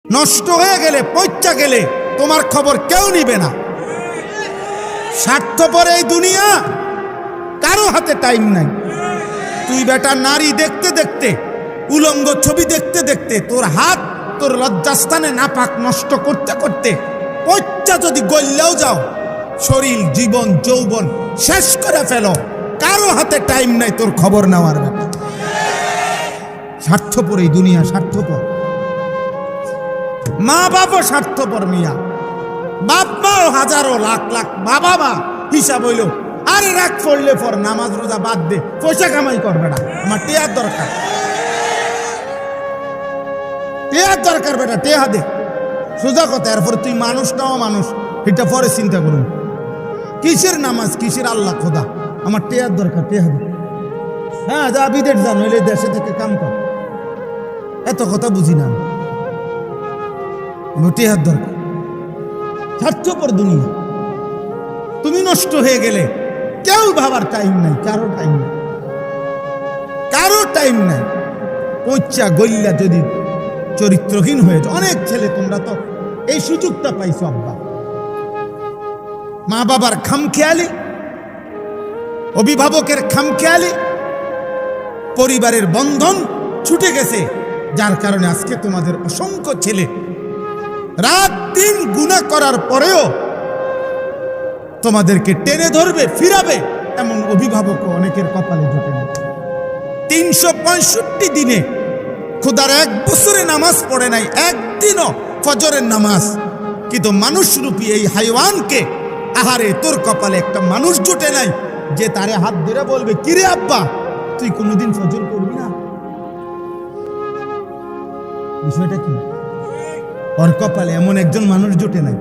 নষ্ট হয়ে গেলে, পয়চা গেলে তোমার খবর কেউ নিবে না। স্বার্থপর এই দুনিয়া, কারো হাতে টাইম নাই। তুই বেটা নারী দেখতে দেখতে, উলঙ্গ ছবি দেখতে দেখতে তোর হাত তোর লজ্জাস্থানে নাপাক নষ্ট করতে করতে পয়চা যদি গল্লেও যাও, শরীর জীবন যৌবন শেষ করে ফেলো, কারো হাতে টাইম নাই তোর খবর নেওয়ার বেটা। স্বার্থপর এই দুনিয়া, স্বার্থপর। মা বাবা স্বার্থপর মিয়া, বাপ মাও হাজারো লাখ লাখ বাবা মা হিসাব হইল, আরে রাগ পড়লে পর নামাজ রোজা বাদ দে, পয়সা কামাই করবে না, আমার টেয়ার দরকার, টেয়ার দরকার বেটা, টেহা দে, সোজা কথা। এরপর তুই মানুষ নাও মানুষ, এটা পরে চিন্তা করুন। কিসের নামাজ, কিসের আল্লাহ খোদা, আমার টেয়ার দরকার, টেহা দে। হ্যাঁ যা বিদেশ যা, নইলে দেশে থেকে কাম কর, এত কথা বুঝি না, আমার টেহার দরকার। স্বার্থপর দুনিয়া। তুমি নষ্ট হয়ে গেলে কেউ ভাবার টাইম নাই, কারো টাইম নাই, কারো টাইম নাই। পয়চা গল্লা যদি চরিত্রহীন হয়েছে, অনেক ছেলে তোমরা তো এই সুযোগটা পাইছো, আব্বা মা বাবার খামখেয়ালি, অভিভাবকের খামখেয়ালি, পরিবারের বন্ধন ছুটে গেছে, যার কারণে আজকে তোমাদের অসংখ্য ছেলে রাত দিন গুনাহ করার পরেও তোমাদেরকে টেনে ধরবে, ফিরাবে, এমন অভিভাবক অনেকের কপালে জুটে না। 365 দিনে খোদার 1 বছরে নামাজ পড়ে নাই, একদিনও ফজরের নামাজ, কিন্তু মানুষরূপী এই হাইওয়ানকে, আহারে তোর কপালে একটা মানুষ জুটে নাই যে তারে হাত ধরে বলবে, কিরে আব্বা তুই কোনোদিন ফজর করবি না? বিষয়টা কি? ওর কপালে এমন একজন মানুষ জুটে নাই।